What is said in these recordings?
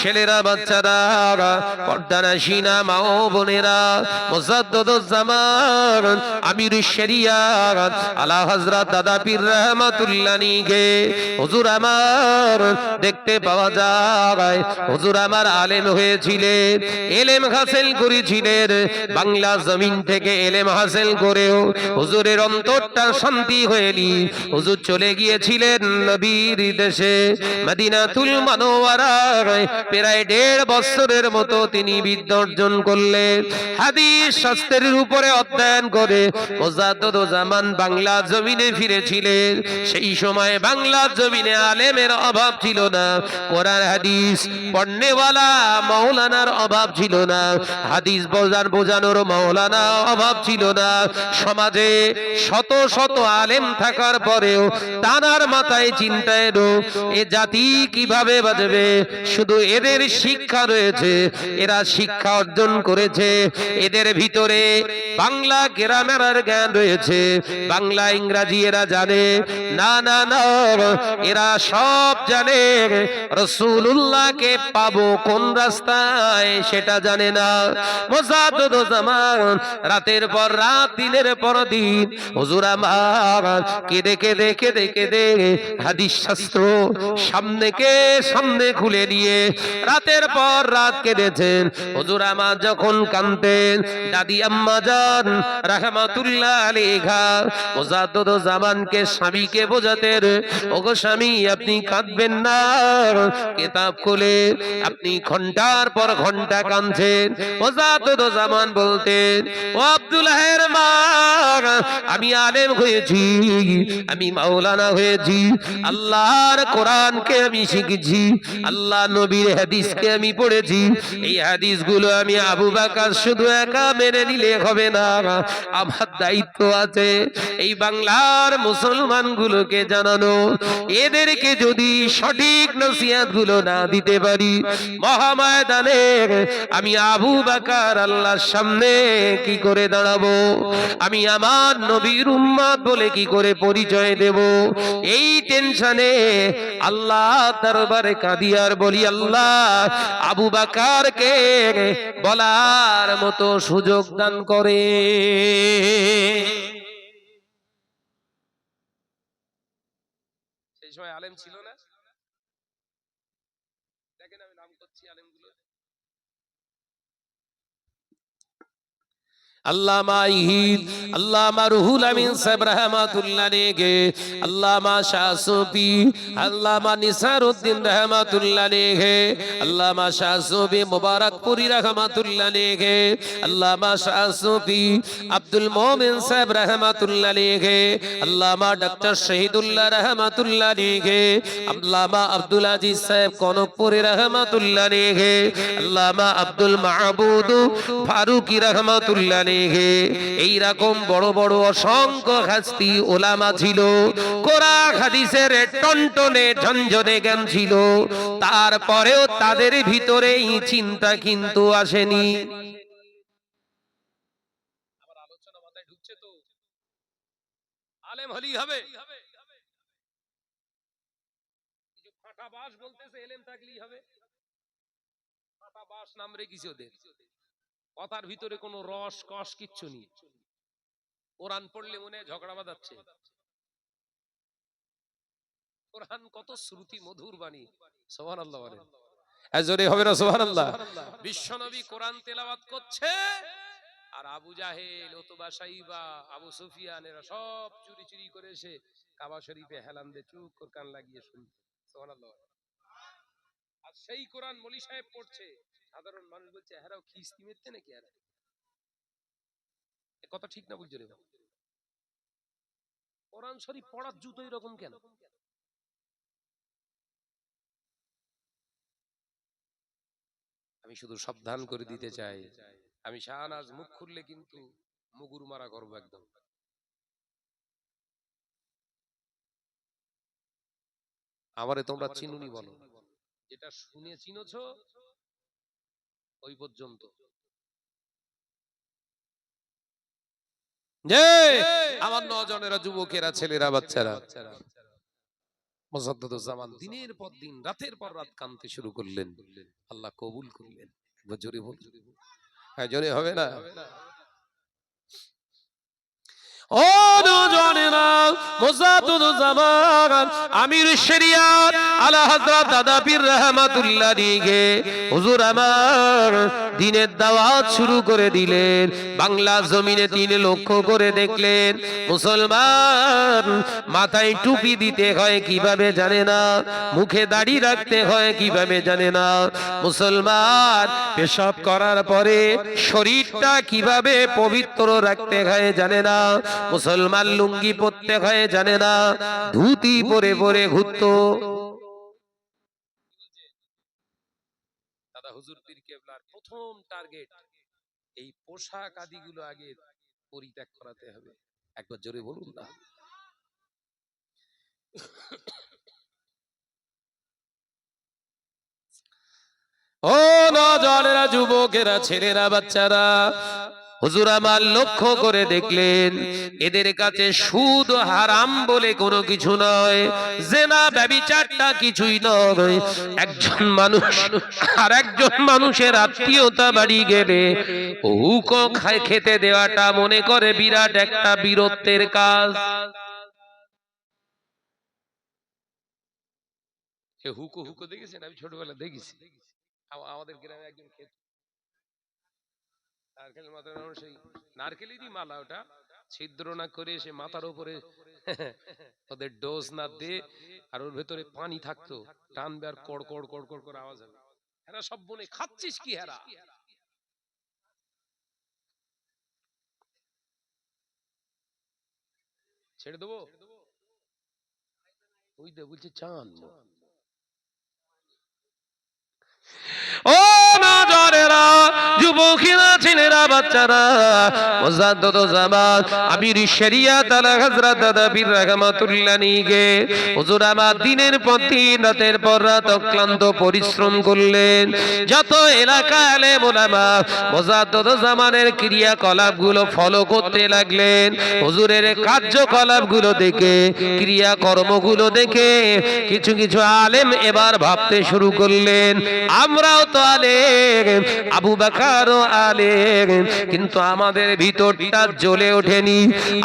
ছেলেরা বাচ্চারা পর্দানাশিনা মা ও বোনেরা মুজাদ্দিদুজ্জামান আমিরুশ শরিয়াত আলা হযরত দাদা পীর রহমাতুল্লাহ নিগে হুজুর আমার দেখতে পাওয়া যায় হুজুর আমার আলেম হয়েছিলেন, ইলম হাসিল করেছিলেন। বাংলা জমিন থেকে ইলম হাসিল করেও হুজুরের অন্তরটা শান্তি হয়নি। হুজুর চলে গিয়েছিলেন নবীর দেশে মদিনাতুল মুনাওয়ারায়। প্রায় 1.5 বছরের মতো তিনি বিদ্যা অর্জন করলেন। হাদিস শাস্ত্রের উপরে অধ্যয়ন করে মুজাদ্দিদুজ্জামান বাংলা জমিনে ফিরেছিলেন। সেই সময় বাংলা জমিনে আলেমের অভাব ছিল না, কোরআন হাদিস পড়নেওয়ালা মাওলানার অভাব ছিল না, হাদিস বোঝানোর মাওলানা অভাব ছিল না। সমাজে শত শত আলেম থাকার পরেও তার মাথায় চিন্তা এলো এ জাতি কিভাবে বাঁচবে। শুধু এদের শিক্ষা রয়েছে, এরা শিক্ষা অর্জন করেছে, এদের ভিতরে বাংলা গ্রামারের জ্ঞান রয়েছে, বাংলা ইংরেজি এরা জানে না, না না এরা সব জানে, রাসূলুল্লাহকে পাবো কোন রাস্তায় সেটা জানে না। মুজাদ্দিদুজ্জামান রাতের পর রাত দিনের পর দিন হুজুর আমার কেঁদে কেঁদে কেঁদে কেঁদে হাদিস শাস্ত্র সামনে খুলে নিয়ে রাতের পর রাত কেঁদেছেন। হুজুর আমার যখন কাঁদতেন দাদি আম্মা জান রাহমাতুল্লাহ আলাইহা মুজাদ্দিদুজ্জামানকে স্বামীকে বোঝাতেন, ওগো স্বামী আপনি কাঁদবেন না, কিতাব খুলে আপনি ঘন্টার পর ঘন্টা কাঁদছেন। মুজাদ্দিদুজ্জামান বলতেন, ও আব্দুল্লাহের মা আমি আলেম হয়েছি, আমি মাওলানা হয়েছি, আল্লাহর কোরআনকে আমি শিখেছি, আল্লাহ নবীর হাদিসকে আমি পড়েছি। এই হাদিসগুলো আমি আবু বকর শুধু একা মেনে নিলে হবে না, আমার দায়িত্ব আছে এই বাংলার মুসলমানগুলোকে জানানো। এদেরকে যদি সঠিক নসিহতগুলো না দিতে পারি মহাময়দানে আমি আবু বকর আল্লাহর সামনে কি করে দাঁড়াবো, আমি আমার নবীর উম্মত বলে কি করে পরিচয় দেব। এই টেনশনে আল্লাহ দরবারে কাঁদি আর বলি, আল্লাহ আবু বকরকে বলার মতো সুযোগ দান করে। সেই সময় আলেম ছিল না, দেখেন আমি নাম করছি আলেমগুলো। আল্লামা ইহিদ, আল্লামা রুহুল আমিন সাহেব রহমাতুল্লাহ আলাইহি, আল্লামা শাহ সুফি, আল্লামা নিসারউদ্দিন রহমাতুল্লাহ আলাইহি, আল্লামা শাহ সুফি মুবারকপুরি রহমাতুল্লাহ আলাইহি, আল্লামা শাহ সুফি আব্দুল মোমিন সাহেব রহমাতুল্লাহ আলাইহি, আল্লামা ডক্টর শহীদুল্লাহ রহমাতুল্লাহ আলাইহি, আল্লামা আব্দুল আজিজ সাহেব কনকপুরি রহমাতুল্লাহ আলাইহি, আল্লামা আব্দুল মাহবুব ফারুকি রহমাতুল্লাহ আলাইহি। এই রকম বড় বড় অসংখ্য হাস্তি ওলামা ছিল, কোরআন হাদিসের টনটনে ঝনঝনে জ্ঞান ছিল, তারপরেও তাদের ভিতরে এই চিন্তা কিন্তু আসেনি। আমার আলোচনা মাথায় ঢুকছে তো? আলেম হলেই হবে? কিছু ফাটা বাস বলতেছে এলেম থাকলেই হবে? ফাটা বাস নাম রেখেছে ওদের, কথার ভিতরে কোনো রস কষ কিচ্ছু নেই। কোরআন পড়লে মনে ঝগড়া বাঁধাচ্ছে। কোরআন কত শ্রুতি মধুর বাণী, সুবহানাল্লাহ বলেন। আজরে হবে না সুবহানাল্লাহ। বিশ্বনবী কোরআন তেলাওয়াত করছে আর আবু জাহেল, উতবা, সাইবা, আবু সুফিয়ান এরা সব চুরি চুরি করে এসে কাবা শরীফে হেলান দিয়ে চুপ করে কান লাগিয়ে শুনছে। সুবহানাল্লাহ। আর সেই কোরআন মলি সাহেব পড়ছে, সাধারণ মানুষ বলছে এরাও খিস্তি মেরতে নাকি, এরা কথা ঠিক না বুঝছো রে? কোরআন শরীফ পড়ার জুতো এরকম কেন? আমি শুধু সাবধান করে দিতে চাই, আমি শাহনাজ মুখ খুললে কিন্তু মুগুর মারা করবো একদম। আমারে তোমরা চিনুনি বলো, যেটা শুনে চিনেছ ওই পর্যন্ত। আমার নজনেরা, যুবকেরা, ছেলেরা, বাচ্চারা, মুজাদ্দিদুজ্জামান দিনের পর দিন রাতের পর রাত কাঁদতে শুরু করলেন, আল্লাহ কবুল করলেন। জোরে বল, হ্যাঁ জোরে হবে না? ও নওজওয়ানেরা, মুজাদ্দিদুজ্জামান আমির শরিয়াত আলা হযরত দাদা পীর রাহমাতুল্লাহ আলাইহি হুজুর আমার দ্বীনের দাওয়াত শুরু করে দিলেন। বাংলা জমিনে তিনি লক্ষ্য করে দেখলেন মুসলমান মাথায় টুপি দিতে হয় কিভাবে জানে না, মুখে দাড়ি রাখতে হয় কিভাবে জানে না, মুসলমান পেশাব করার পরে শরীরটা কিভাবে পবিত্র রাখতে হয় জানে না, মুসলমান লুঙ্গি পরতে হয় জানে না, ধুতি পরে পরে ঘুরতো। দাদা হুজুর পীর কেবলার প্রথম টার্গেট এই পোশাক আদিগুলো আগে পরিত্যাগ করাতে হবে। একবার জোরে বলুন না। ও নওজওয়ানেরা, যুবকেরা, ছেলেরা, বাচ্চারা, হুজুর আমার লক্ষ্য করে দেখলেন এদের কাছে সুদ হারাম বলে কোনো কিছু নয়, জেনা ব্যভিচারটা কিছুই নয়। একজন মানুষ আর একজন মানুষের আত্মীয়তা বাড়ি গেলে হুকো খেতে দেওয়াটা মনে করে বিরাট একটা বীরত্বের কাজ। হুকো হুকো দেখেছেন? আমি ছোটবেলা দেখেছি, আমাদের গ্রামে একজন খেত নারকেল মাথার সেই নারকেলেরই মালা, ওটা ছিদ্র না করে সে মাথার উপরে ওদের ডোজ না দে, আর ওর ভেতরে পানি থাকতো, টানবে আর কড় কড় কড় কড় করে আওয়াজ হবে। হেরা সব বলে খাচ্ছিস কি হেরা, ছেড়ে দেবো, ওই দে বলছে চান। ও নওজওয়ানেরা, যুবকেরা, ছেলেরা, বাচ্চারা, মুজাদ্দিদুজ্জামান আমির শরিয়াত আলা হযরত দাদা পীর রাহমাতুল্লাহ আলাইহি হুজুর আমার দিনের পর দিন রাতের পর রাত অক্লান্ত পরিশ্রম করলেন। যত এলাকা আলেম ওলামা মুজাদ্দিদুজ্জামানের ক্রিয়াকলাপগুলো ফলো করতে লাগলেন। হুজুরের কার্যকলাপগুলো দেখে, ক্রিয়াকর্মগুলো দেখে কিছু কিছু আলেম এবার ভাবতে শুরু করলেন আমরাও তো আলেম, আবু বকরও আলেম, কিন্তু আমাদের ভিতরটা জ্বলে ওঠেনি।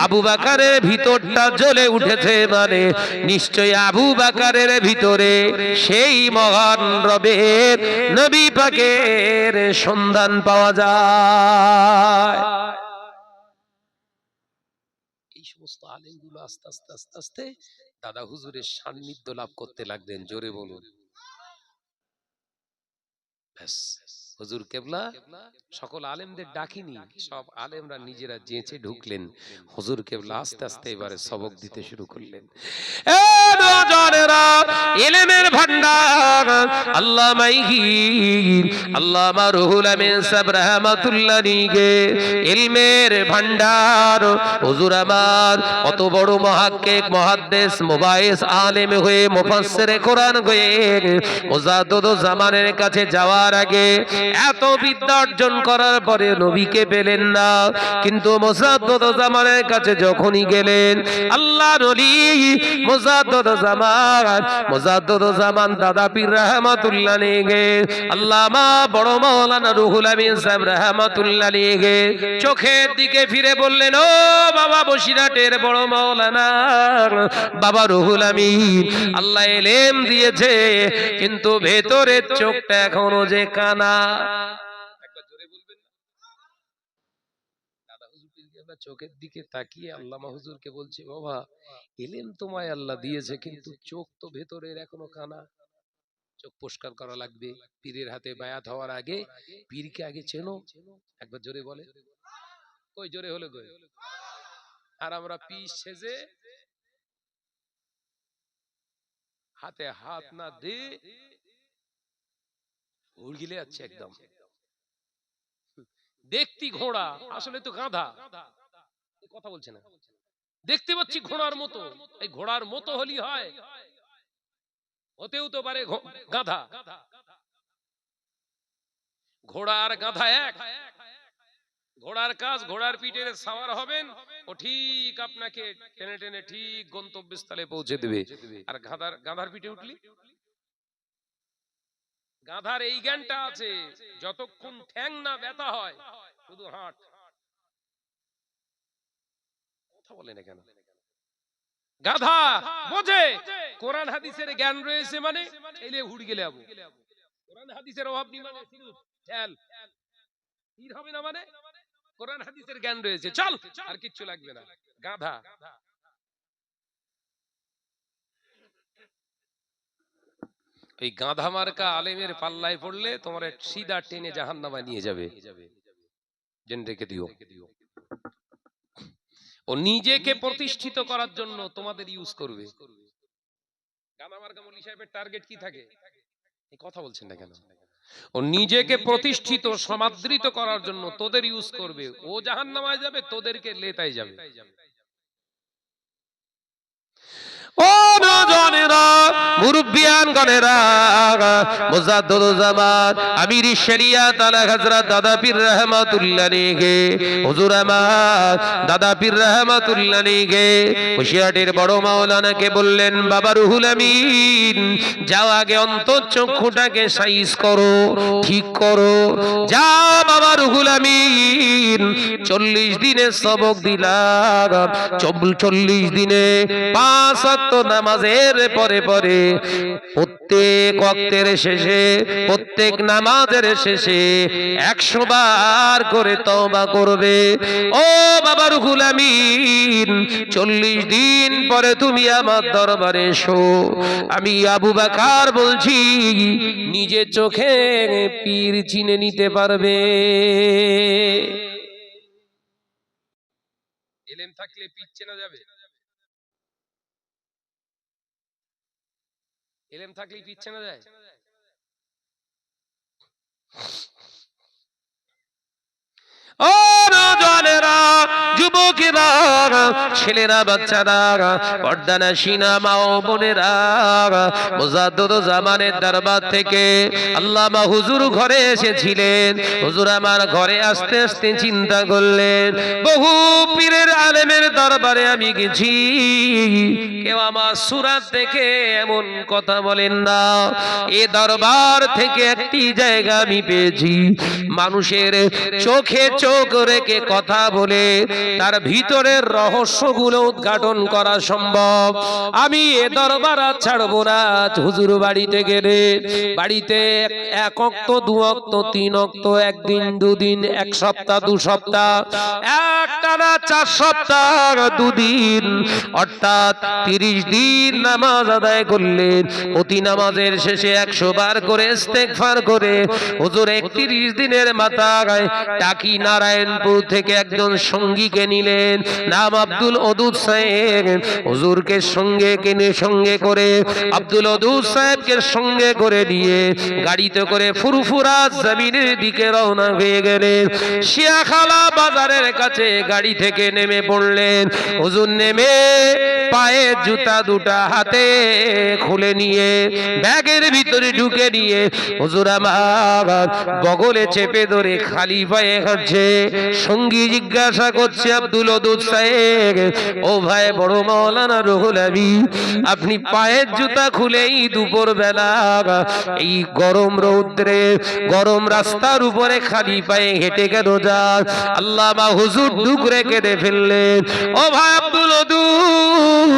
আবু বকরের ভিতরটা জ্বলে উঠেছে মানে নিশ্চয়ই আবু বকরের ভিতরে সেই মহান রবের নবী পাকের সন্ধান পাওয়া যায়। এই সমস্ত আলেমগুলো আস্তে আস্তে আস্তে আস্তে দাদা হুজুরের সান্নিধ্য লাভ করতে লাগলেন। জোরে বলুন। হুজুর কেবলা সকল আলেমদের ডাকিনি, সব আলেমরা নিজেরা যেচে ঢুকলেন। হুজুর কেবলা আস্তে আস্তে এবারে সবক দিতে শুরু করলেন। এ নওজওয়ানেরা, ইলমের ভান্ডার আল্লামা আল্লামা রুহুল আমিন সাহেব রাহমাতুল্লাহ আলাইহি ইলমের ভান্ডার। হুজুর আমার কত বড় মুহাক্কিক, মুহাদ্দিস, মুবাইস, আলেম হয়ে, মুফাসসিরে কোরআন হয়ে মুজাদ্দিদুজ্জামানের কাছে যাওয়ার আগে এত বিদ্যা অর্জন করার পরে নবীকে পেলেন না, কিন্তু মুজাদ্দিদুজ্জামানের কাছে যখনই গেলেন আল্লাহর ওলি মুজাদ্দিদুজ্জামান দাদা পীর রাহমাতুল্লাহ আলাইহি আল্লামা বড় মাওলানা রুহুল আমিন সাহেব রাহমাতুল্লাহ আলাইহি চোখের দিকে ফিরে বললেন, ও বাবা বসিরহাটের বড় মাওলানা বাবা রুহুল আমিন, আল্লাহ ইলম দিয়েছে কিন্তু ভেতরের চোখটা এখনো যে কানা। একবার জোরে বলবেন না? দাদা হুজুর চোখের দিকে তাকিয়ে আল্লামা হুজুরকে বলছে, বাবা ইলম তোমায় আল্লাহ দিয়েছে কিন্তু চোখ তো ভেতরের এখনো কানা, চোখ পরিষ্কার করা লাগবে। পীরের হাতে বায়াত হওয়ার আগে পীরকে আগে চেনো। একবার জোরে বলে, কই জোরে হলো কই? আর আমরা পীর সেজে হাতে হাত না দে উড়গিলে যাচ্ছে একদম। দেখতি ঘোড়া, আসলে তো গাধা। কথা বলছে না, দেখতে পাচ্ছি ঘোড়ার মতো, এই ঘোড়ার মতো হলি হয়, হতেও তো পারে গাধা। ঘোড়া আর গাধা এক? ঘোড়ার কাজ, ঘোড়ার পিঠে সাওয়ার হবেন, ও ঠিক আপনাকে টেনে টেনে ঠিক গন্তব্যস্থলে পৌঁছে দেবে। আর গাধার পিঠে উঠলি, গাধার এই জ্ঞানটা আছে, যতক্ষণ ঠ্যাং না ব্যথা হয় শুধু হাঁট। কথা বলে না কেন? গাধা বোঝে কোরআন হাদিসের জ্ঞান রয়েছে, মানে এলে হুড় গেলে আবু, কোরআন হাদিসের অভাব নেই মানে শুধু ঠেল তীর হবে না, মানে কোরআন হাদিসের জ্ঞান রয়েছে, চল আর কিচ্ছু লাগবে না। গাধা। এই গাধা মার্কা আলেমের পাল্লায় পড়লে তোমার সিধা টেনে জাহান্নামে নিয়ে যাবে, জেনে রেখে দিও। ও নিজেকে প্রতিষ্ঠিত করার জন্য তোমাদের ইউজ করবে। গাধা মার্কা মৌলভী সাহেবের টার্গেট কি থাকে? এই কথা বলছেন না কেন? ও নিজেকে প্রতিষ্ঠিত সমাদৃত করার জন্য তোদের ইউজ করবে। ও জাহান্নামায় যাবে, তোদেরকে লেতায় যাবে। ও নওজওয়ানেরা, মুরব্বিয়ান গণেরা, মুজাদ্দুজ্জামান আমির শরিয়াত আলা হযরত দাদা পীর রহমাতুল্লাহ আলাইহি, হুজুর আমার দাদা পীর রহমাতুল্লাহ আলাইহি কুশিয়াটির বড় মাওলানাকে বললেন, বাবা রুহুল আমিন, যাও আগে অন্তঃচক্ষুটাকে সাইজ করো, ঠিক করো। যা বাবা রুহুল আমিন, 40 দিনের সবক দিলাম, 40 দিনে 5 ওয়াক্ত নামাজের পরে পরে প্রত্যেক ওয়াক্তের শেষে, প্রত্যেক নামাজের শেষে 100 বার করে তওবা করবে। ও বাবা রুহুল আমিন, 40 দিন পরে তুমি আমার দরবারে এসো। আমি আবু বকর বলছি, নিজে চোখে পীর চিনে নিতে পারবে। এলেম থাকলে পিচ্ছে না যাবে, এলেম থাকলেই পিচ্ছে না যায়। ও নওজওয়ানেরা, যুবকেরা, ছেলেরা, বাচ্চারা, পর্দানাশীনা মা ও বোনেরা, মুজাদ্দুজ্জামানের দরবার থেকে আল্লামা হুজুর ঘরে এসেছিলেন। হুজুর আমার ঘরে আসতে আসতে চিন্তা করলেন, বহু পীরের আলেমের দরবারে আমি গেছি, কেউ আমার সুরাত দেখে এমন কথা বলেন না। এ দরবার থেকে একটি জায়গা আমি পেয়েছি, মানুষের চোখে চোখ রেখে কথা বলে তার ভিতরের রহস্যগুলো উদ্ঘাটন করা সম্ভব। আমি এ দরবার আর ছাড়বো না। হুজুর বাড়িতে গেলে, বাড়িতে 1 ওয়াক্ত 2 ওয়াক্ত 3 ওয়াক্ত, একদিন 2 দিন, 1 সপ্তাহ 2 সপ্তাহ, একটানা 4 সপ্তাহ 2 দিন, অর্থাৎ 30 দিন নামাজ আদায় করলেন। প্রতি নামাজের শেষে 100 বার করে ইস্তেগফার করে হুজুর 31 দিনের মাথায় টাকি নারায়ণপুর থেকে একজন সঙ্গীকে নিলেন, নাম আব্দুল ওদুদ সাহেব। হুজুরকে সঙ্গে করে আব্দুল ওদুদ সাহেবকে সঙ্গে করে দিয়ে গাড়িতে করে ফুরফুরা জমিনের দিকে রওনা হয়ে গেলেন। শিয়াখালা বাজারের কাছে গাড়ি থেকে নেমে পড়লেন। হুজুর নেমে পায়ে জুতা দুটা হাতে খুলে নিয়ে ব্যাগের ভিতরে ঢুকে নিয়ে হুজুর আমার বগলে চেপে ধরে খালি পায়ে হাঁটছে। সঙ্গী জিজ্ঞাসা করছে, আব্দুল ওদুদ সাহেব, ও ভাই বড় মাওলানা রুহুল আমিন, আপনি পায়ের জুতা খুলেই দুপুর বেলা এই গরম রৌদ্রে গরম রাস্তার উপরে খালি পায়ে হেঁটে কেন যান? আল্লামা হুজুর ডুকরে কেঁদে ফেললেন। ও ভাই আব্দুল ওদুদ,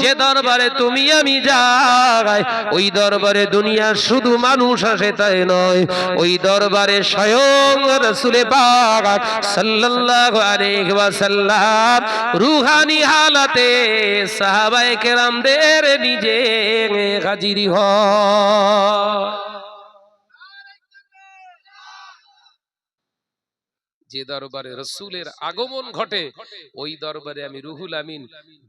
যে দরবারে তুমি আমি যাই, ওই দরবারে দুনিয়ার শুধু মানুষ আসে তাই নয়, ওই দরবারে স্বয়ং রাসূলে পাক সাল্লাল্লাহু আলাইহি ওয়াসাল্লাম রূহানি হালাতে সাহাবায়ে কেরামদের নিজে হাজির হয়। যে দরবারে রসুলের আগমন ঘটে, ওই দরবারে আমি রুহুল আমিন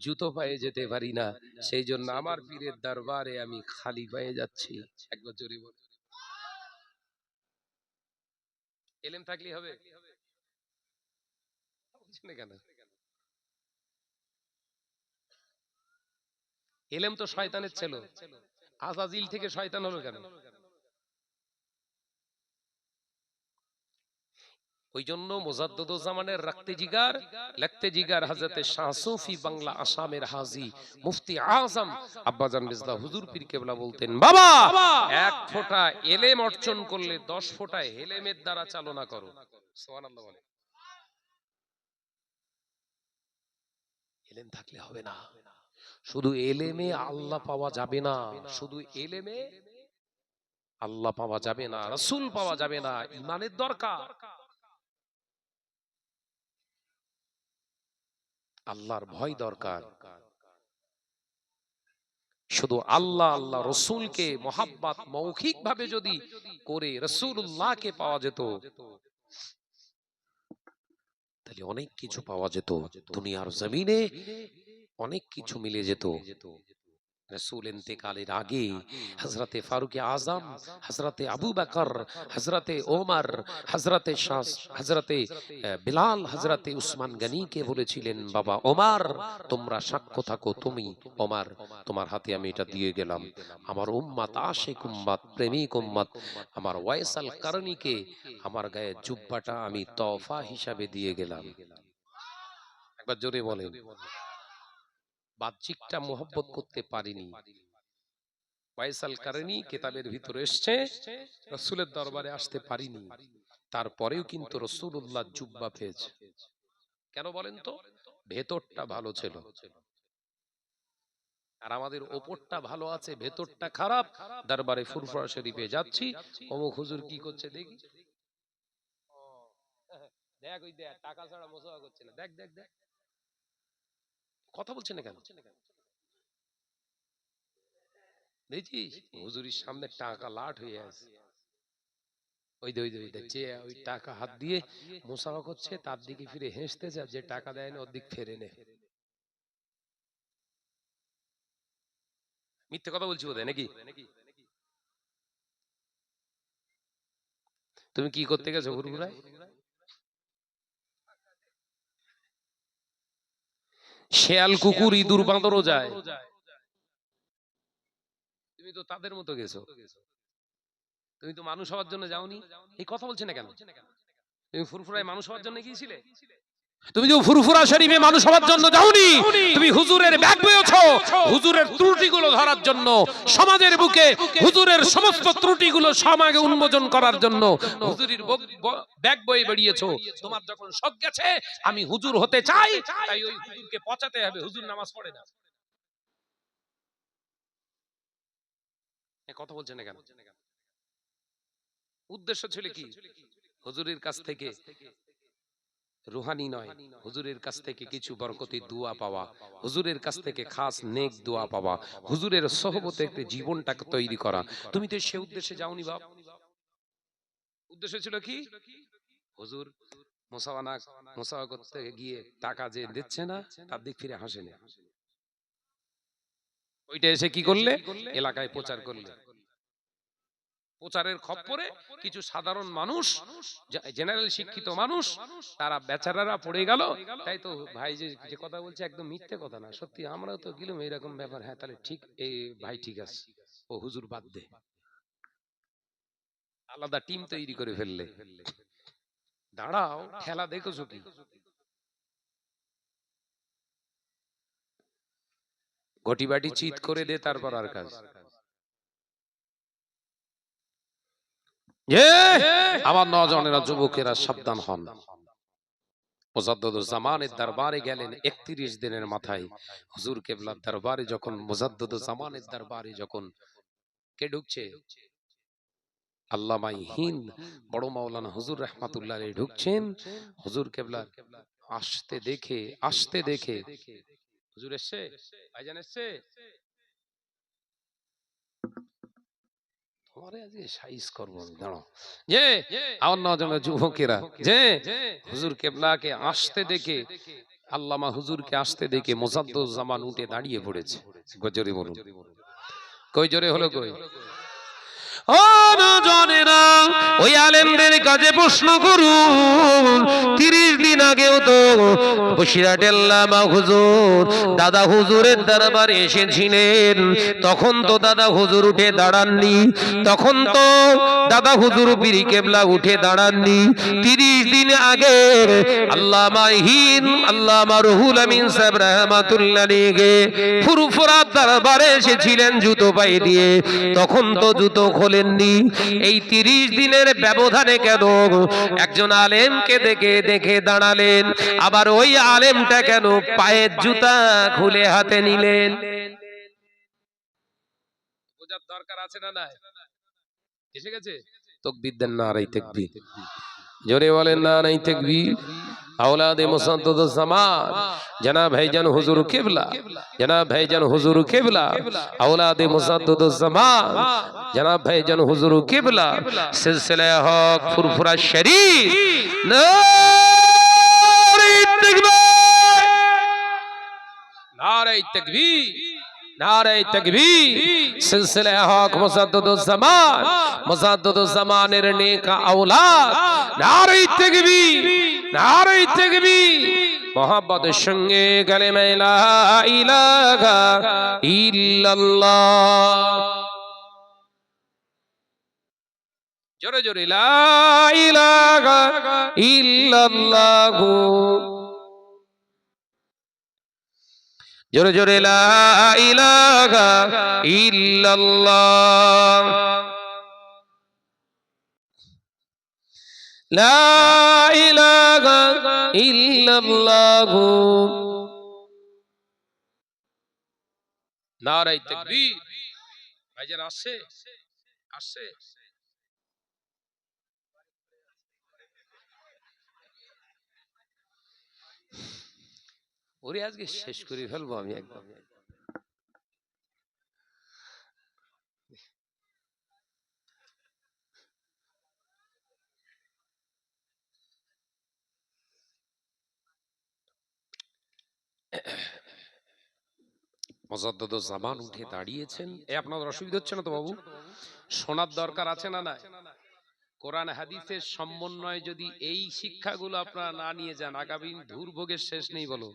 জুতো পায়ে যেতে পারি না, সেই জন্য আমার পীরের দরবারে আমি খালি পায়ে যাচ্ছি। একবার জোরে বল। এলেম থাকলেই হবে, বুঝছেন না কেন? এলেম তো শয়তানের ছিল, আজাজিল থেকে শয়তান হলো কেন? ওই জন্য মুজাদ্দুজ্জামানের রাখতে জিগার লিখতে জিগার হযরতে শাহ সুফি বাংলা আসামের হাজী মুফতি আজম আব্বাজান মির্জা হুজুর পীর কেবলা বলতেন, বাবা এক ফোঁটা এলেম অর্জন করলে 10 ফোঁটা হেলেমের দ্বারা চালনা করো। সুবহানাল্লাহ বলে। এলেম থাকলে হবে না, শুধু এলেমে আল্লাহ পাওয়া যাবে না, শুধু এলেমে আল্লাহ পাওয়া যাবে না, রাসূল পাওয়া যাবে না, ঈমানের দরকার, আল্লাহর ভয় দরকার। শুধু আল্লাহ আল্লাহ রসুলকে মহাব্বত মৌখিক ভাবে যদি করে রাসূলুল্লাহকে পাওয়া যেত, তাহলে অনেক কিছু পাওয়া যেত, দুনিয়ার জমিনে অনেক কিছু মিলে যেত। রাসূল ইন্তেকালের আগে হযরতে ফারুক আযম, হযরতে আবু বকর, হযরতে ওমর, হযরতে বিলাল, হযরতে উসমান গনিকে বলেছিলেন, বাবা ওমর তোমরা সাক্ষ্য থাকো, তুমি ওমর তোমার হাতে আমি এটা দিয়ে গেলাম। আমার উম্মত আশিক উম্মত, প্রেমিক উম্মত, আমার ওয়াইসাল কারণীকে আমার গায়ে জুব্বাটা আমি তোহফা হিসাবে দিয়ে গেলাম। একবার জোরে বলেন। বাহ্যিকটা মোহব্বত করতে পারিনি। ওয়াইসাল কারণী কিতাবের ভিতরে এসেছে, রাসূলের দরবারে আসতে পারিনি, তারপরেও কিন্তু রাসূলুল্লাহ জুব্বা পেয়েছে। কেন বলেন তো? ভেতরটা ভালো ছিল। আর আমাদের ওপরটা ভালো আছে, ভেতরটা খারাপ। দরবারে ফুরফুরা শরীফে যাচ্ছি, অমুক হুজুর কি করছে দেখি, দেখ ওই দেখ টাকা ছাড়া মুসাফা করছে না, দেখ দেখ দেখ, কথা বলছে না কেন? দেখছিস হুজুরির সামনে টাকা লাট হয়ে আছে, ওই দেখছে ওই টাকা হাত দিয়ে মুসাফা করছে, তার দিকে ফিরে হেসতেছে, যে টাকা দেয় না ওর দিক ফেরে নে। মিথ্যে কথা বলছি বোধহয় নাকি? তুমি কি করতে গেছো ফুরফুরায়? শেয়াল কুকুর ইঁদুর বাঁদরও যায়, তুমি তো তাদের মতো গেছো, তুমি তো মানুষ হওয়ার জন্য যাওনি। এই কথা বলছে না কেন? তুমি ফুরফুরায় মানুষ হওয়ার জন্য গিয়েছিলে? তুমি যে ফুরফুরা শরীফে মানুষ হওয়ার জন্য যাওনি, তুমি হুজুরের ব্যাগ বয়েছো হুজুরের ত্রুটিগুলো ধরার জন্য, সমাজের বুকে হুজুরের সমস্ত ত্রুটিগুলো সমাজে উন্মোচন করার জন্য হুজুরের ব্যাগ বয়ে বেরিয়েছো। তোমার যখন শখ গেছে আমি হুজুর হতে চাই, তাই ওই হুজুরকে পচাতে হবে, হুজুর নামাজ পড়ে না। কথা বলছেন না কেন? উদ্দেশ্য ছিল কি? হুজুরের কাছ থেকে রুহানি নয়, হুজুরের কাছ থেকে কিছু বরকতি দোয়া পাওয়া, হুজুরের কাছ থেকে খাস নেক দোয়া পাওয়া, হুজুরের সোহবতে একটা জীবনটাকে তৈরি করা। তুমি তো সে উদ্দেশ্যে যাওনি বাপ। উদ্দেশ্য ছিল কি? হুজুর মুসাওয়া করতে গিয়ে টাকা যে দিচ্ছে না, তার দিক ফিরে হাসে না। ওইটা এসে কি করলে? এলাকায় প্রচার করলে। প্রচারের খপ্পরে কিছু সাধারণ মানুষ, জেনারেল শিক্ষিত মানুষ, তারা বেচারারা পড়ে গেল। তাই তো ভাই যে কথা বলছে একদম মিথ্যে কথা না, সত্যি। আমরাও তো গেলাম এরকম ব্যাপার, হ্যাঁ তাহলে ঠিক, এই ভাই ঠিক আছে, ও হুজুর বাদ দে। আলাদা টিম তৈরি করে ফেললে। দাঁড়াও, খেলা দেখেছো কি? ঘটি বাটি চিৎ করে দে, তারপর আর কাজ। আমার নওজওয়ানেরা, যুবকেরা সাবধান হন। মুজাদ্দুজ্জামানের দরবারে গেলেন 31 দিনের মাথায়। হুজুর কেবলার দরবারে যখন মুজাদ্দুজ্জামানের দরবারে যখন কে ঢুকছে? আল্লামা হিন্দ বড় মাওলানা হুজুর রাহমাতুল্লাহ আলাইহি ঢুকছেন। হুজুর কেবলার আসতে দেখে হুজুর এসছে, ভাইজান এসছে, তোমারে আজকে সাইজ করব আমি, দাঁড়াও। যে আমার নওজওয়ান যুবকেরা, যে হুজুর কেবলাকে আসতে দেখে, আল্লামা হুজুরকে আসতে দেখে মুজাদ্দুজ্জামান উঠে দাঁড়িয়ে পড়েছে। জোরে বলুন, কই জোরে হলো কই? ও নজনেরা, ওই আলেমদের কাছে প্রশ্ন করুন, 30 দিন আগেও তো বসিরহাটের আল্লামা হুজুর দাদা হুজুরের দরবারে এসেছিলেন, তখন তো দাদা হুজুর উঠে দাঁড়াননি, তখন তো দাদা হুজুর পীর কেবলা উঠে দাঁড়াননি। 30 দিন আগে আল্লামা আল্লামা রুহুল আমিন সাহেব রাহমাতুল্লাহ আলাইহি ফুরফুরা দরবারে এসেছিলেন জুতো পায়ে দিয়ে, তখন তো জুতো খোলেননি। এই 30 দিনের ব্যবধানে কেন একজন আলেমকে দেখে দাঁড়ালেন, আবার ওই আলেমটা কেন পায়ের জুতা খুলে হাতে নিলেন? বোঝার দরকার আছে না নাই? এসে গেছে তাকবীর দেন, নারায়ে তাকবীর, জোরে বলেন নারায়ে তাকবীর। औलाद मुसद्दद ज़मान जनाब भाईजान हुजूर किबला, जनाब भाईजान हुजूर किबला, औलाद मुसद्दद ज़मान जनाब भाईजान हुजूर किबला, सिलसिला हक फुरफुरा शरीफ, नारे तकबीर, नारे तकबीर, नारे तकबीर। सिलसिला हक मुसद्ददुज़ ज़मान, मुसद्ददुज़ ज़मानेर नेक औलाद, नारे तकबीर, नारे तकबीर। मोहब्बतेर संगे कलिमा ला इलाहा इल्लल्लाह, जोरे जोरे ला इलाहा इल्लल्लाह, जोरे जोरे ला इलाहा इल्लल्लाह, ला इलाहा इल्लल्लाह। नारे तकबीर। भाईजान আসছে আসছে, ওরে আজকে শেষ করে ফেলবো আমি একদম। মুজাদ্দিদুজ জামান উঠে দাঁড়িয়েছেন। আপনাদের অসুবিধা হচ্ছে না তো বাবু? শোনার দরকার আছে না নাই? কোরআন হাদিসের সমন্বয়ে যদি এই শিক্ষাগুলো আপনারা না নিয়ে যান, আগামী দুর্ভোগের শেষ নেই বলো।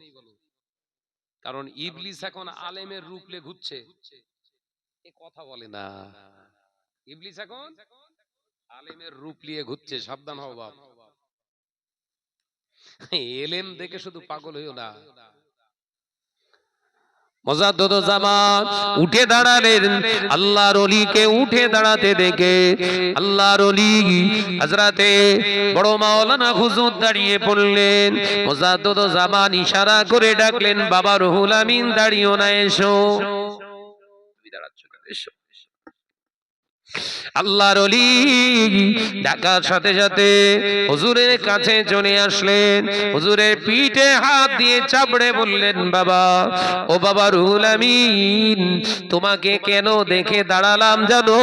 কারণ ইবলিস এখন আলেমের রূপ নিয়ে ঘুরছে, এ কথা বলে না। ইবলিস এখন আলেমের রূপ নিয়ে ঘুরছে, সাবধান হও বাপ। এলেম দেখে শুধু পাগল হইও না। মুজাদ্দিদ জামান উঠে দাঁড়ালেন, আল্লাহর ওলিকে উঠে দাঁড়াতে দেখে আল্লাহর ওলি হযরতে বড় মাওলানা হুজুর দাঁড়িয়ে পড়লেন। মুজাদ্দিদ জামান ইশারা করে ডাকলেন, বাবা রুহুল আমিন দাঁড়িও না, এসো। তুমি দাঁড়াচ্ছ কেন? এসো। আল্লাহর ওলি ডাকার সাথে সাথে হুজুরের কাছে চলে আসলেন, হুজুরের পিঠে হাত দিয়ে চাপড়ে বললেন, বাবা, ও বাবা রুহুল আমিন, তোমাকে কেন দেখে দাঁড়ালাম জানো?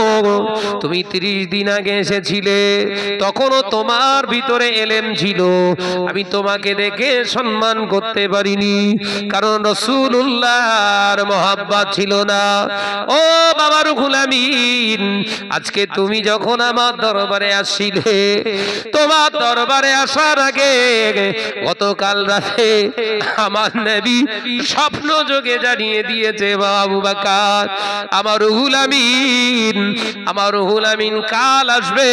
তুমি 30 দিন আগে এসেছিলে, তখনও তোমার ভিতরে এলেম ছিল, আমি তোমাকে দেখে সম্মান করতে পারিনি, কারণ রাসূলুল্লাহর মহব্বত ছিল না। ও বাবা রুহুল আমিন, আজকে তুমি যখন আমার দরবারে আসছিলে, তোমার দরবারে আসার আগে গতকাল রাতে আমার নবী স্বপ্ন যোগে জানিয়ে দিয়েছে, আবু বকর, আমার রুহুল আমিন কাল আসবে,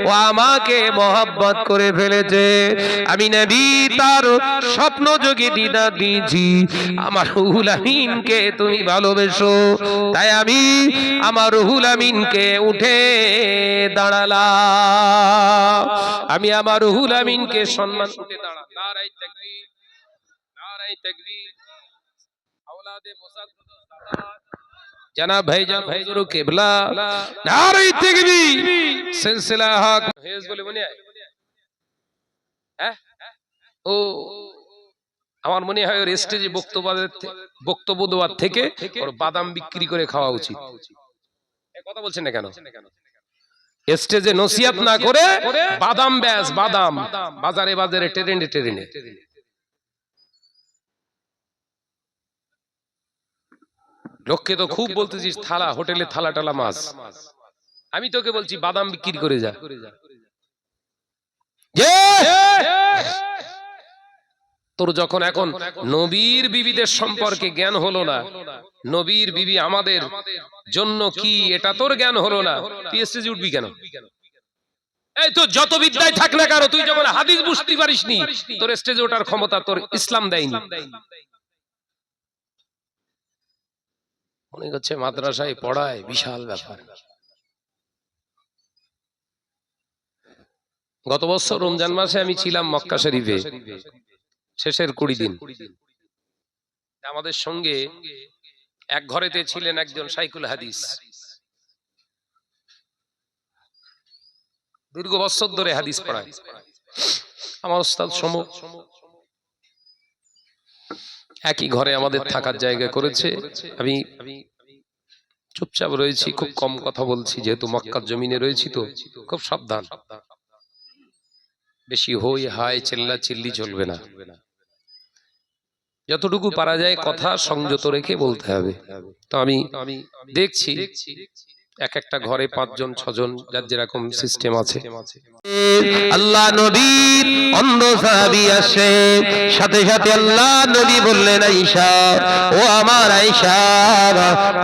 ও আমাকে মহব্বত করে ফেলেছে। আমি নবী তার স্বপ্ন যোগে দিদা দিয়েছি, আমার রুহুল আমিনকে তুমি ভালোবেসো, তাই আমি আমার রুহুল আমিনকে উঠে দাঁড়ালাম, আমি আমার রুহুল আমিনকে সম্মান উঠে দাঁড়ালাম। নারায়ে তাকবীর, নারায়ে তাকবীর। औलादे मुसद्दिद ज़मान जनाब भाईजान हुजूर किबला, नाराये ताकबीर। सिलसिला हक हेज বলে মনে হয়, হ্যাঁ? ও আমার মনে হয় ওর স্টেজে বক্তব্য দেওয়ার থেকে ওর বাদাম বিক্রি করে খাওয়া উচিত। কথা বলছেন না কেন? স্টেজে নসিহত না করে বাদাম ব্যাস, বাদাম বাজারে বাজারে ট্রেনে ট্রেনে। লোককে তো খুব বলতেছিস থালা, হোটেলে থালা টালা মাছ, আমি তোকে বলছি বাদাম বিক্রি করে যা। তোর যখন এখন নবীর বিবিদের সম্পর্কে জ্ঞান হলো না, নবীর বিবি আমাদের জন্য কি এটা তোর জ্ঞান হলো না, তুই স্টেজে উঠবি কেন? এই তো যত বিদ্যায় থাক না কেন, তুই যখন হাদিস বুঝতে পারিসনি, তোর স্টেজে ওঠার ক্ষমতা তোর ইসলাম দেয়নি। মনে হচ্ছে মাদ্রাসায় পড়ায় বিশাল ব্যাপার। গত বছর রমজান মাসে আমি ছিলাম মক্কা শরীফে, শেষের 20 দিন। আমাদের সঙ্গে এক ঘরেতে ছিলেন একজন শাইখুল হাদিস, দীর্ঘ বছর ধরে হাদিস পড়ায়, আমার ওস্তাদ সম। একই ঘরে আমাদের থাকার জায়গা করেছে। আমি চুপচাপ রয়েছি, খুব কম কথা বলছি, যেহেতু মক্কার জমিনে রয়েছি তো খুব সাবধান। বেশি হই হাই চিল্লা চিল্লি চলবে না, যতটুকু পারা যায় কথা সংযত রেখে বলতে হবে। তো আমি দেখছি এক একটা ঘরে 5 জন 6 জন, যার যেরকম সিস্টেম আছে। আল্লাহ নবীর অন্ধ সাহাবী আসে, সাথে সাথে আল্লাহ নবী বললেন, আয়েশা, ও আমার আয়েশা,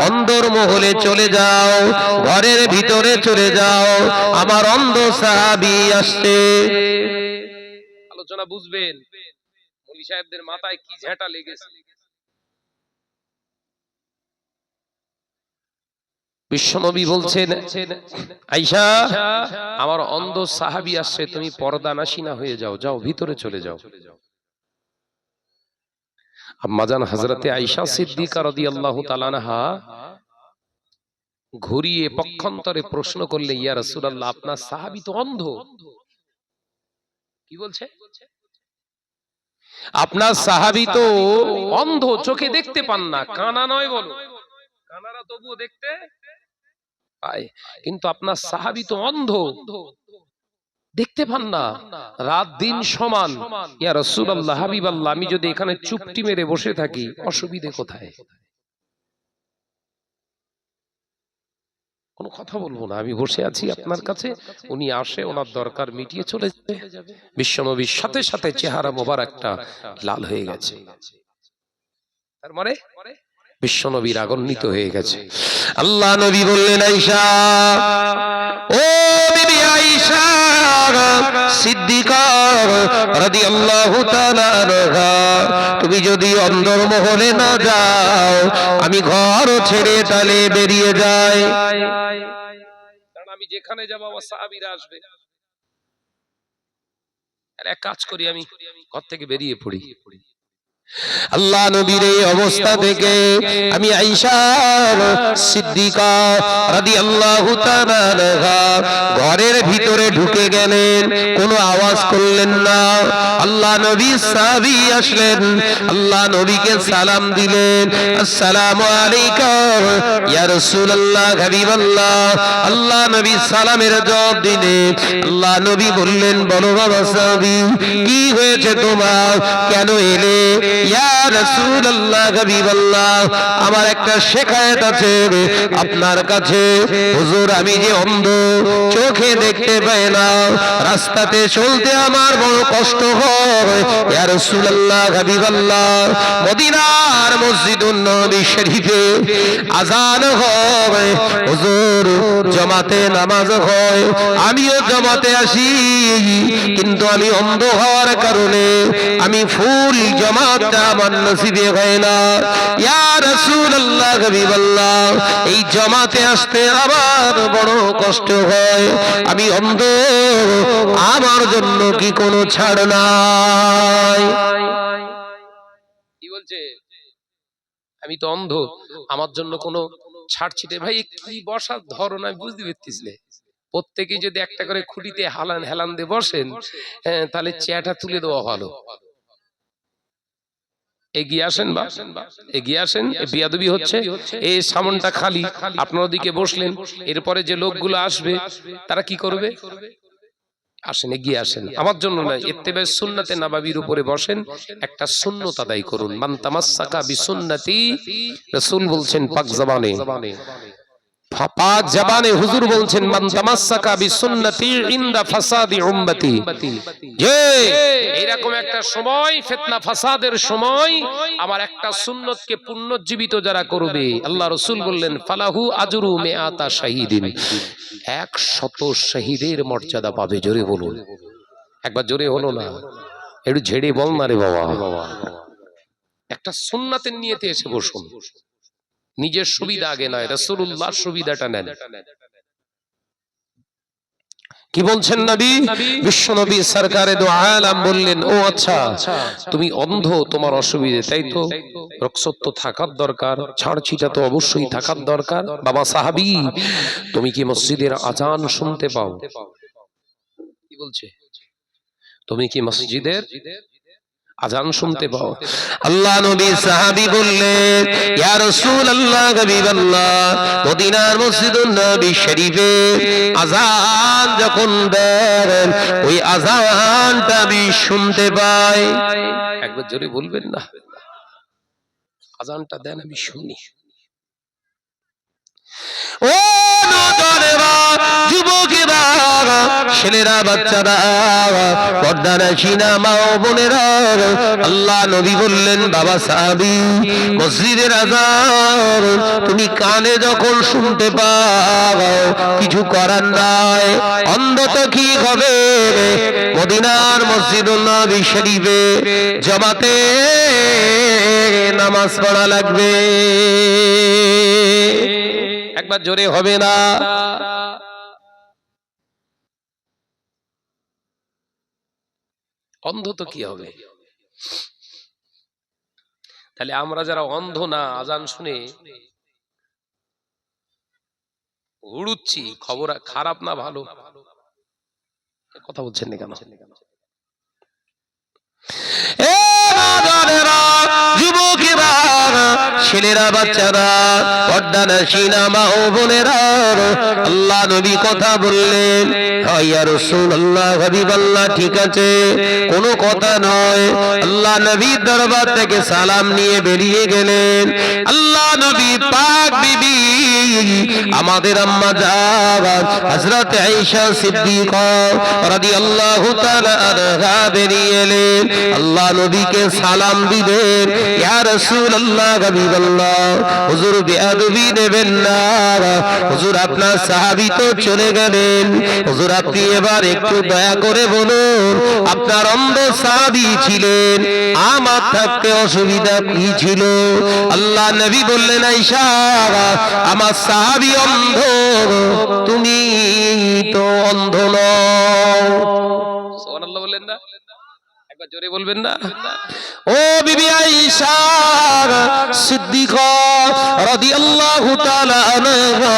অন্ধর মহলে চলে যাও, ঘরের ভিতরে চলে যাও, আমার অন্ধ সাহাবী আসছে। আলোচনা বুঝবেন, মৌলভী সাহেবদের মাথায় কি ঝেঁটা লেগেছে। বিশ্বনবী বলছেন, আয়েশা, আমার অন্ধ সাহাবী আসছে, তুমি পর্দা নাশিনা হয়ে যাও, যাও ভিতরে চলে যাও। আম্মাজান হযরতে আয়েশা সিদ্দিকা রাদিয়াল্লাহু তাআলা আনহা ঘুরিয়ে পক্ষান্তরে প্রশ্ন করলে, ইয়া রাসূলুল্লাহ, আপনার সাহাবী তো অন্ধ। কি বলছে? আপনার সাহাবী তো অন্ধ, চোখে দেখতে পান না। কানা নয় বলো, কানারা তবুও দেখতে পায়, কিন্তু আপনার সাহাবী তো অন্ধ, দেখতে পান না, রাত দিন সমান। ইয়া রাসূলুল্লাহ, হাবিবাল্লাহ, আমি যদি এখানে চুপটি মেরে বসে থাকি, অসুবিধে কোথায়? কোনো কথা বলবো না, আমি বসে আছি আপনার কাছে, উনি আসে, ওনার দরকার মিটিয়ে চলে যাবে। বিশ্বনবীর সাথে সাথে চেহারা মোবারকটা লাল হয়ে গেছে, তার মানে বিশ্বনবী রাগান্বিত হয়ে গেছে। আল্লাহ নবী বললেন, আয়েশা, ও বিবি আয়েশা সিদ্দিকা রাদিয়াল্লাহু তাআলা আনহা, তুমি যদি অন্ধর মহলে না যাও, আমি ঘর ছেড়ে তালে বেরিয়ে যাই, কারণ আমি যেখানে যাব আমার সাহাবীরা আসবে। আর এক কাজ করি, আমি ঘর থেকে বেরিয়ে পড়ি। আল্লাহ নবীর এই অবস্থা থেকে আমি আয়েশা সিদ্দিকা রাদিয়াল্লাহু তাআলা আনহা ঘরের ভিতরে ঢুকে গেলেন, কোনো আওয়াজ করলেন না। আল্লাহ নবী সাহাবী আসলেন, আল্লাহ নবীকে সালাম দিলেন, আসসালামু আলাইকা ইয়া রাসূলুল্লাহ, হাবিবাল্লাহ। আল্লাহ নবী সালামের জবাব দিলেন। আল্লাহ নবী বললেন, বলো বাবা সাহাবী, কি হয়েছে তোমার, কেন এলে? ইয়া রাসূলুল্লাহ, হাবিবাল্লাহ, আমার একটা শিকায়াত আছে আপনার কাছে। হুজুর, আমি যে অন্ধ, চোখে দেখতে পাই না, রাস্তাতে চলতে আমার বড় কষ্ট হয়। ইয়া রাসূলুল্লাহ, হাবিবাল্লাহ, মদিনার মসজিদুন নবী শরীফে আযান হয়, হুজুর জামাতে নামাজ হয়, আমিও জামাতে আসি, কিন্তু আমি অন্ধ হওয়ার কারণে আমি ফুল জামাতটা আমার নসিবে হয় না। ইয়া রাসূলুল্লাহ, হাবিবাল্লাহ, এই জামাতে আসতে আমার বড় কষ্ট হয়, আমি অন্ধ, আমার জন্য কি কোনো ছাড় নাই? কি বলছে? আমি তো অন্ধ, আমার জন্য কোনো ছাড় ছিটে? ভাই, কি বসার ধরন আমি বুঝতে পারতেছি না। প্রত্যেকে যদি একটা করে খুঁটিতে হালান হেলান দিয়ে বসেন, তাহলে চেয়ারটা তুলে দেওয়া ভালো। এগিয়ে আসেন, বা এগিয়ে আসেন, বিয়াদবি হচ্ছে। এই সামনটা খালি, আপনার ওদিকে বসলেন, এরপরে যে লোকগুলো আসবে তারা কি করবে? আসেন, এগিয়ে আসেন, আমার জন্য নয়, ইত্তেবা সুন্নাতে নববীর উপরে বসেন, একটা সুন্নাত আদায় করুন। মান তামাসসাকা বিসুন্নতি, রাসূল বলছেন পাক জবানে, পাক জবানে হুজুর বলছেন মান তামাসসাকা বিসুন্নতি ইনদা ফাসাদি উম্মতি, যে এরকম একটা সময় ফিতনা ফাসাদের সময় আমার একটা সুন্নতকে পুনর্জীবিত যারা করবে, আল্লাহ রাসূল বললেন ফালাহু আজরু মিআতা শাহীদিন, 100 শহীদের মর্যাদা পাবে। জোরে বলুন, একবার জোরে হলো না, একটু ঝেড়ে বল না রে বাবা। একটা সুন্নাতের নিয়তে এসে বসুন, নিজের সুবিধা আগে নয়, রাসূলুল্লাহর সুবিধাটা নেন। কি বলছেন নবী? বিশ্ব নবী সরকারে দো আলাম বললেন, ও আচ্ছা তুমি অন্ধ, তোমার অসুবিধে, তাই তো রক্সত্ব থাকার দরকার, ছাড়ছিটা তো অবশ্যই থাকার দরকার। বাবা সাহাবী, তুমি কি মসজিদের আজান শুনতে পাও? কি বলছে? তুমি কি মসজিদের আজান শুনতে পাও? আল্লাহ নবী সাহাবী বললেন, ইয়া রাসূলুল্লাহ, হাবিবাল্লাহ, মদিনার মসজিদুন নবী শরীফে আজান যখন দেন, ওই আজানটা আমি শুনতে পাই। একবার জোরে বলবেন না, আজানটা দেন আমি শুনি। ও নওজোয়ানেরা, যুবকেরা, ছেলেরা, বাচ্চারা, পর্দানশীনা মা ও বোনেরা, আল্লাহ নবী বললেন, বাবা সাহাবী, মসজিদের আযান তুমি কানে যখন শুনতে পাও, কিছু করার নাই, অন্ধ তো কি হবে, মদিনার মসজিদুন নবী শরীফে জামাতে নামাজ পড়া লাগবে। একবার জোরে হবে না? অন্ধ তো কি হবে? তাহলে আমরা যারা অন্ধ না, আজান শুনে হুড়ুচ্ছি, খবর খারাপ না ভালো? কথা বলছেন না কেন? যুবকেরা, ছেলেরা, বাচ্চারা, পর্দানশীনা মা ও বোনেরা, আল্লাহ নবী কথা বললেন, ইয়া রাসূলুল্লাহ, হাবিবাল্লাহ, ঠিক আছে, কোনো কথা নয়। আল্লাহ নবীর দরবার থেকে সালাম নিয়ে বেরিয়ে গেলেন। আল্লাহ নবী পাক বিবি আমাদের আম্মা জান হযরত আয়েশা সিদ্দিকা রাদিয়াল্লাহু তাআলা আনহা বেরিয়ে এলেন। আল্লাহ নবীকে সালাম দিলেন, ইয়া রাসূলুল্লাহ, হাবিবাল্লাহ, হুজুর বেয়াদবি নেবেন না, হুজুর আপনার সাহাবী তো চলে গেলেন, হুজুর আপনি এবার একটু দয়া করে বলুন, আপনার অন্ধ সাহাবী ছিলেন, আমার থাকতে অসুবিধা কি ছিল? আল্লাহ নবী বললেন, আয়েশা, আমার সাহাবী অন্ধ, তুমি তো অন্ধ নও। সুবহানাল্লাহ বললেন না? একবার জোরে বলবেন না? ও বিবি আয়েশা সিদ্দিকা রাদিয়াল্লাহু তাআলা আনহা,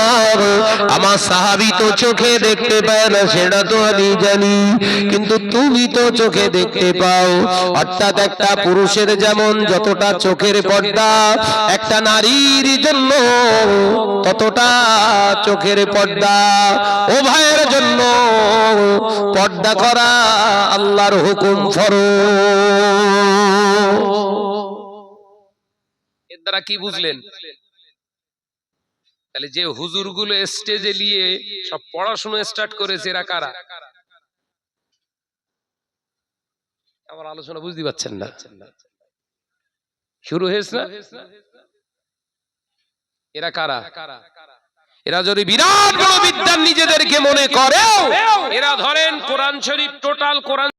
আমার সাহাবী তো চোখে দেখতে পায় না, সেটা তো আমি জানি, কিন্তু তুমি তো চোখে দেখতে পাও। অর্থাৎ একটা পুরুষের যেমন যতটা চোখের পর্দা, একটা নারীর জন্য ততটা চোখের পর্দা। ও ভাইয়ের জন্য পর্দা করা আল্লাহর হুকুম ফরজ। এর দ্বারা কি বুঝলেন? তাহলে যে হুজুরগুলো স্টেজে নিয়ে সব পড়াশোনা স্টার্ট করেছে, এরা কারা? আমার আলোচনা বুঝতে পারছেন না? শুরু হয়েছে না? এরা কারা? এরা যদি বিরাট বড় বিদ্যান নিজেদেরকে মনে করে, এরা ধরেন কোরআন শরীফ টোটাল কোরআন